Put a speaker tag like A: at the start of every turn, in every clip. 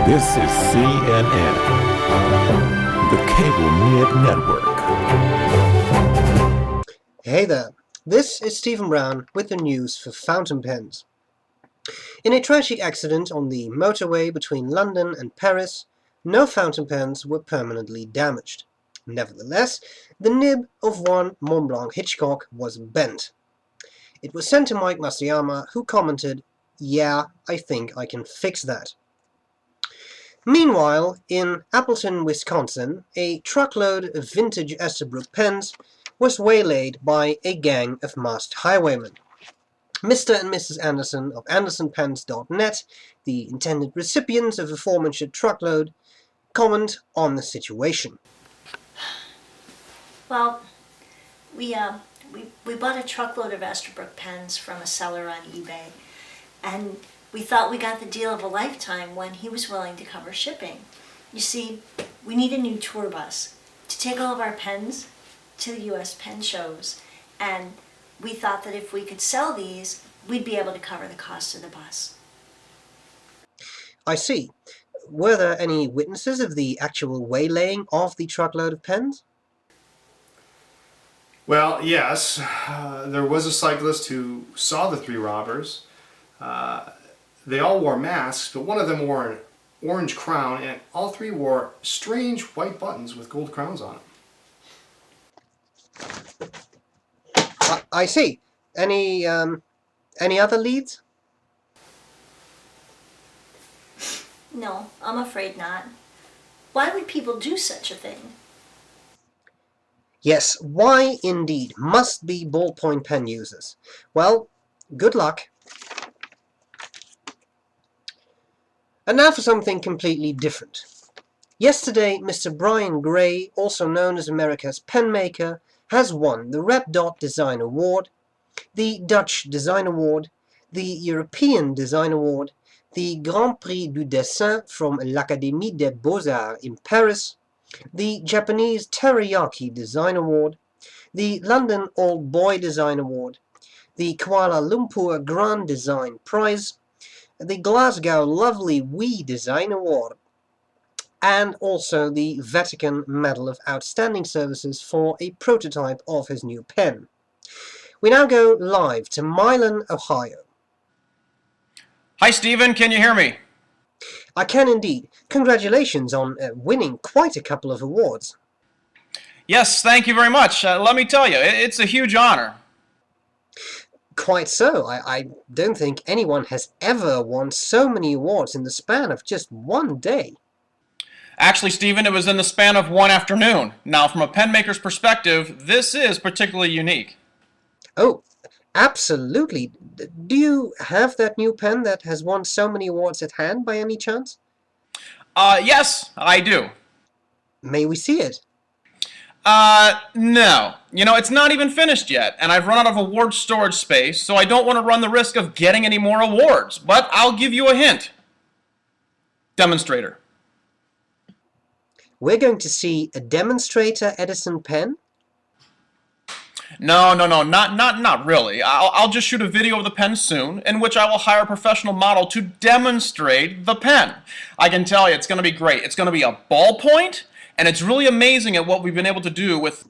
A: This is CNN, the Cable Mid Network.
B: Hey there, this is Stephen Brown with the news for fountain pens. In a tragic accident on the motorway between London and Paris, no fountain pens were permanently damaged. Nevertheless, the nib of one Montblanc Hitchcock was bent. It was sent to Mike Masuyama, who commented, "Yeah, I think I can fix that." Meanwhile, in Appleton, Wisconsin, a truckload of vintage Esterbrook pens was waylaid by a gang of masked highwaymen. Mr. and Mrs. Anderson of AndersonPens.net, the intended recipients of the aforementioned truckload, comment on the situation.
C: Well, we bought a truckload of Esterbrook pens from a seller on eBay, and we thought we got the deal of a lifetime when he was willing to cover shipping. You see, we need a new tour bus to take all of our pens to the U.S. pen shows, and we thought that if we could sell these, we'd be able to cover the cost of the bus.
B: I see. Were there any witnesses of the actual waylaying of the truckload of pens?
D: Well, yes. There was a cyclist who saw the three robbers. They all wore masks, but one of them wore an orange crown, and all three wore strange white buttons with gold crowns on them.
B: I see. Any other leads?
C: No, I'm afraid not. Why would people do such a thing?
B: Yes, why indeed must be ballpoint pen users. Well, good luck. And now for something completely different. Yesterday, Mr. Brian Gray, also known as America's Pen Maker, has won the Red Dot Design Award, the Dutch Design Award, the European Design Award, the Grand Prix du Dessin from l'Académie des Beaux-Arts in Paris, the Japanese Teriyaki Design Award, the London Old Boy Design Award, the Kuala Lumpur Grand Design Prize, the Glasgow Lovely Wee Design Award, and also the Vatican Medal of Outstanding Services for a prototype of his new pen. We now go live to Milan, Ohio.
E: Hi, Stephen. Can you hear me?
B: I can indeed. Congratulations on winning quite a couple of awards.
E: Yes, thank you very much. Let me tell you, it's a huge honor.
B: Quite so. I don't think anyone has ever won so many awards in the span of just one day.
E: Actually, Stephen, it was in the span of one afternoon. Now, from a pen maker's perspective, this is particularly unique.
B: Oh, absolutely. Do you have that new pen that has won so many awards at hand by any chance?
E: Yes, I do.
B: May we see it?
E: No. You know, it's not even finished yet, and I've run out of award storage space, so I don't want to run the risk of getting any more awards. But I'll give you a hint. Demonstrator.
B: We're going to see a demonstrator Edison pen?
E: No, not really. I'll just shoot a video of the pen soon, in which I will hire a professional model to demonstrate the pen. I can tell you, it's going to be great. It's going to be a ballpoint, and it's really amazing at what we've been able to do with...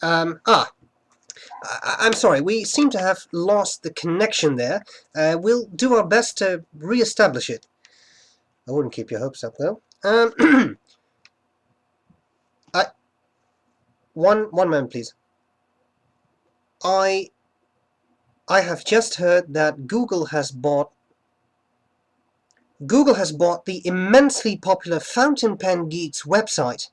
B: I'm sorry, we seem to have lost the connection there. We'll do our best to re-establish it. I wouldn't keep your hopes up, though. One moment, please. I have just heard that Google has bought the immensely popular Fountain Pen Geeks website.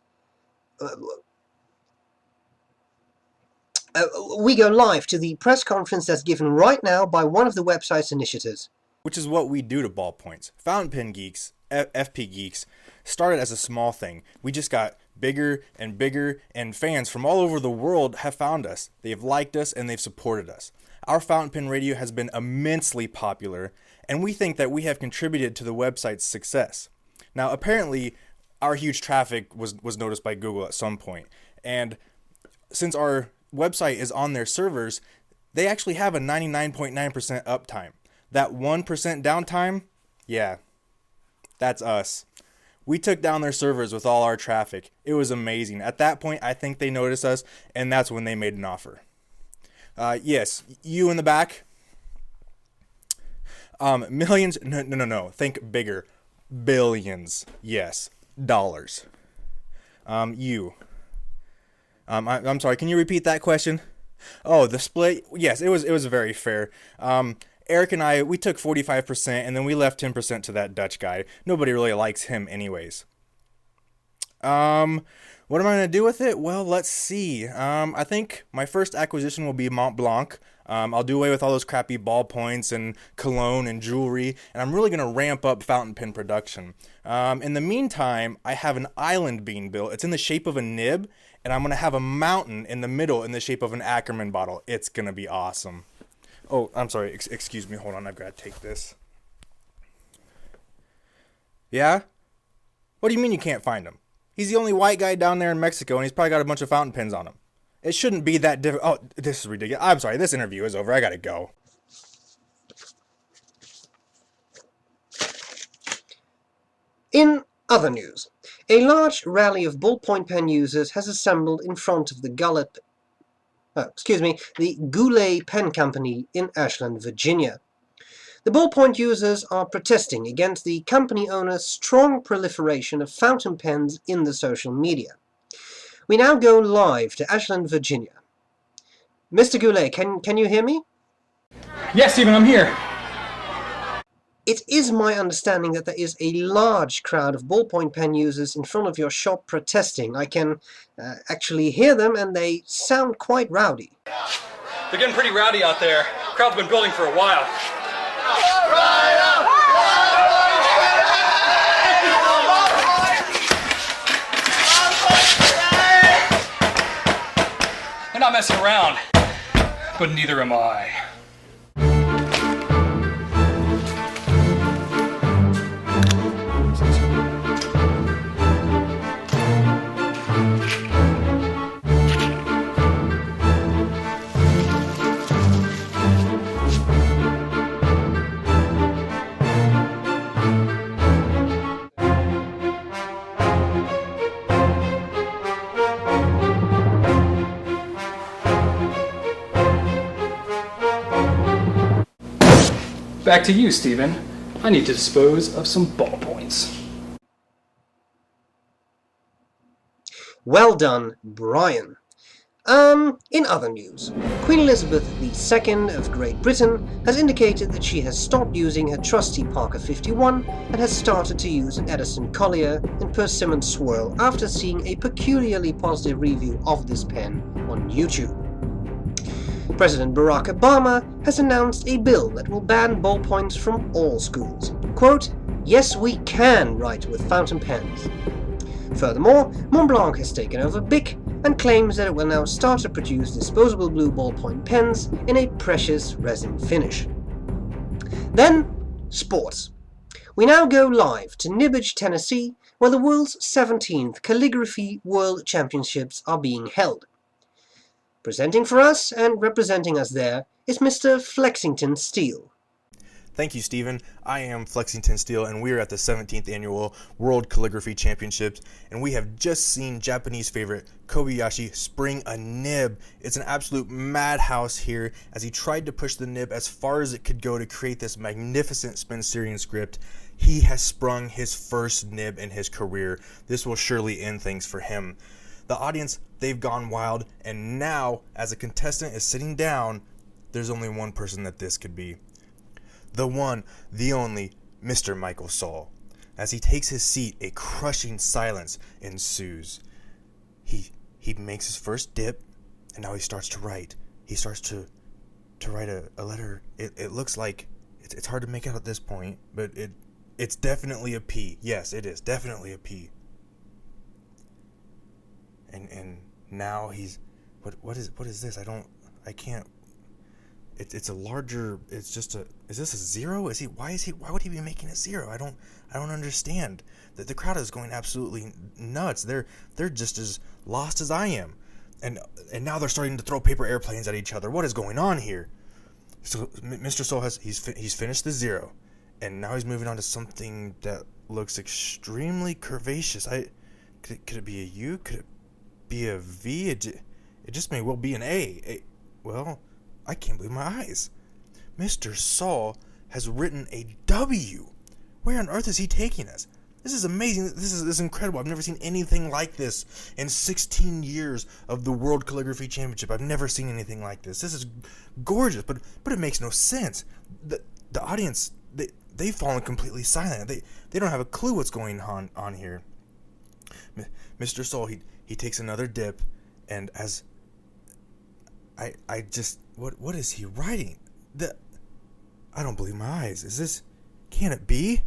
B: We go live to the press conference that's given right now by one of the website's initiators.
F: Which is what we do to ballpoints. Fountain Pen Geeks, FP Geeks, started as a small thing. We just got bigger, and fans from all over the world have found us. They have liked us, and they've supported us. Our fountain pen radio has been immensely popular, and we think that we have contributed to the website's success. Now, apparently, our huge traffic was noticed by Google at some point, and since our website is on their servers, they actually have a 99.9% uptime. That 1% downtime, yeah, That's us. We took down their servers with all our traffic. It was amazing. At that point, I think they noticed us, and that's when they made an offer. Yes, you in the back. Millions. No. Think bigger. Billions. Yes. Dollars. You. I'm sorry. Can you repeat that question? Oh, the split. Yes, it was very fair. Eric and I, we took 45%, and then we left 10% to that Dutch guy. Nobody really likes him anyways. What am I going to do with it? Well, let's see. I think my first acquisition will be Mont Blanc. I'll do away with all those crappy ballpoints and cologne and jewelry, and I'm really going to ramp up fountain pen production. In the meantime, I have an island being built. It's in the shape of a nib, and I'm going to have a mountain in the middle in the shape of an Ackerman bottle. It's going to be awesome. Oh, I'm sorry. Excuse me. Hold on. I've got to take this. Yeah? What do you mean you can't find him? He's the only white guy down there in Mexico, and he's probably got a bunch of fountain pens on him. It shouldn't be that difficult. Oh, this is ridiculous. I'm sorry. This interview is over. I got to go.
B: In other news, a large rally of ballpoint pen users has assembled in front of the Goulet Pen Company in Ashland, Virginia. The ballpoint users are protesting against the company owner's strong proliferation of fountain pens in the social media. We now go live to Ashland, Virginia. Mr. Goulet, can you hear me?
G: Yes, Stephen, I'm here.
B: It is my understanding that there is a large crowd of ballpoint pen users in front of your shop protesting. I can actually hear them, and they sound quite rowdy.
G: They're getting pretty rowdy out there. Crowd's been building for a while. They're not messing around, but neither am I. Back to you, Stephen. I need to dispose of some ballpoints.
B: Well done, Brian. In other news, Queen Elizabeth II of Great Britain has indicated that she has stopped using her trusty Parker 51 and has started to use an Edison Collier and Persimmon Swirl after seeing a peculiarly positive review of this pen on YouTube. President Barack Obama has announced a bill that will ban ballpoints from all schools. Quote, "Yes, we can write with fountain pens." Furthermore, Montblanc has taken over Bic and claims that it will now start to produce disposable blue ballpoint pens in a precious resin finish. Then, sports. We now go live to Nibage, Tennessee, where the world's 17th Calligraphy World Championships are being held. Presenting for us and representing us there is Mr. Flexington Steele.
F: Thank you, Stephen. I am Flexington Steele, and we are at the 17th Annual World Calligraphy Championships, and we have just seen Japanese favorite Kobayashi spring a nib. It's an absolute madhouse here as he tried to push the nib as far as it could go to create this magnificent Spencerian script. He has sprung his first nib in his career. This will surely end things for him. The audience, they've gone wild, and now, as a contestant is sitting down, there's only one person that this could be. The one, the only, Mr. Michael Saul. As he takes his seat, a crushing silence ensues. He makes his first dip, and now he starts to write. He starts to write a letter. It looks like, it's hard to make out at this point, but it's definitely a P. Yes, it is, definitely a P. And now he's, what is this? I can't. It's a larger. It's just a. Is this a zero? Why would he be making a zero? I don't understand. The crowd is going absolutely nuts. They're just as lost as I am, and now they're starting to throw paper airplanes at each other. What is going on here? So Mr. Soul he's finished the zero, and now he's moving on to something that looks extremely curvaceous. Could it be a U? Could it be a V? It just may well be an A. Well, I can't believe my eyes. Mr. Saul has written a W. Where on earth is he taking us? This is amazing. This is incredible. I've never seen anything like this in 16 years of the World Calligraphy Championship. I've never seen anything like this. This is gorgeous, but it makes no sense. The audience, they've fallen completely silent. They don't have a clue what's going on here. Mr. Saul, he takes another dip, and as I just what is he writing? I don't believe my eyes. Is this? Can it be?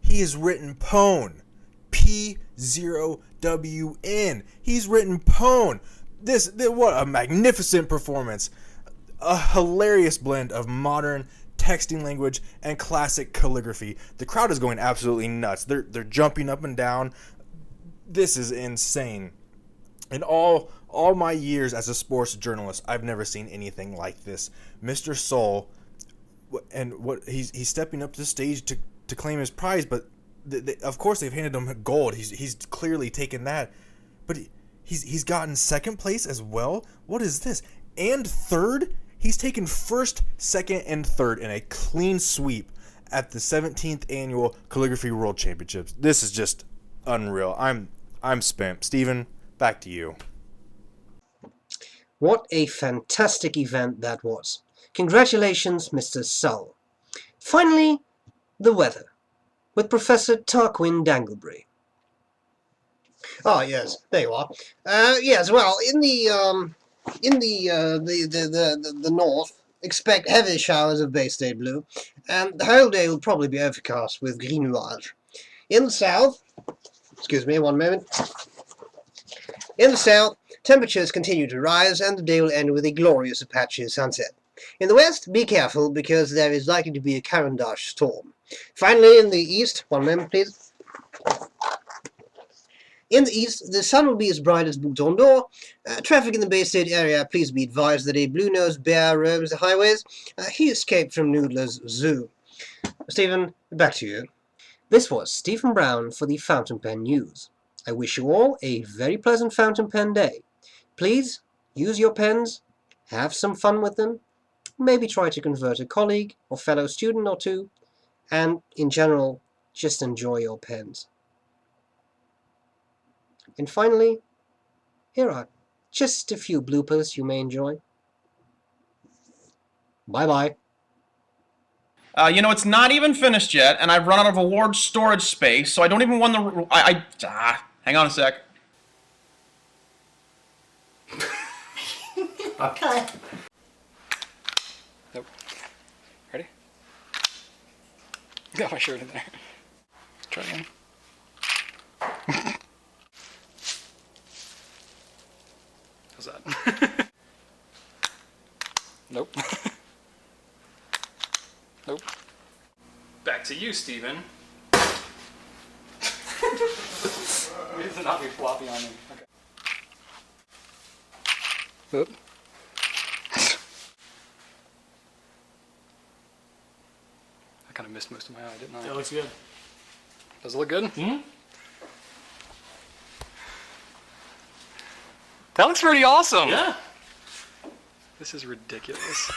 F: He has written Pone. P0WN. He's written Pone. What a magnificent performance. A hilarious blend of modern texting language and classic calligraphy. The crowd is going absolutely nuts. They're jumping up and down. This is insane. In all my years as a sports journalist, I've never seen anything like this. Mr. Soul, and what he's stepping up to the stage to claim his prize, but of course they've handed him gold. He's clearly taken that, but he's gotten second place as well. What is this? And third? He's taken first, second, and third in a clean sweep at the 17th annual Calligraphy World Championships. This is just unreal. I'm spent. Stephen, back to you.
B: What a fantastic event that was. Congratulations, Mr. Sull. Finally, the weather, with Professor Tarquin Danglebury. Ah, yes, there you are. Yes, well, in the north, expect heavy showers of Bay State blue, and the whole day will probably be overcast with gris nuage. In the south, excuse me, one moment. In the south, temperatures continue to rise, and the day will end with a glorious Apache sunset. In the west, be careful, because there is likely to be a Cavendish storm. Finally, in the east, one moment please. In the east, the sun will be as bright as Bouton d'Or. Traffic in the Bay State area, please be advised that a blue-nosed bear roams the highways. He escaped from Noodler's zoo. Stephen, back to you. This was Stephen Brown for the Fountain Pen News. I wish you all a very pleasant fountain pen day. Please use your pens, have some fun with them, maybe try to convert a colleague or fellow student or two, and in general, just enjoy your pens. And finally, here are just a few bloopers you may enjoy. Bye-bye.
E: It's not even finished yet, and I've run out of award storage space, so I don't even want the... hang on a sec.
C: Cut.
G: Nope. Ready? Got my shirt in there. Try again. How's that? Nope. Nope. Back to you, Steven. It does not be floppy on me. Okay. Oop. I kind of missed most of my eye, didn't I?
H: That looks good.
G: Does it look good?
H: Hmm?
G: That looks pretty awesome.
H: Yeah.
G: This is ridiculous.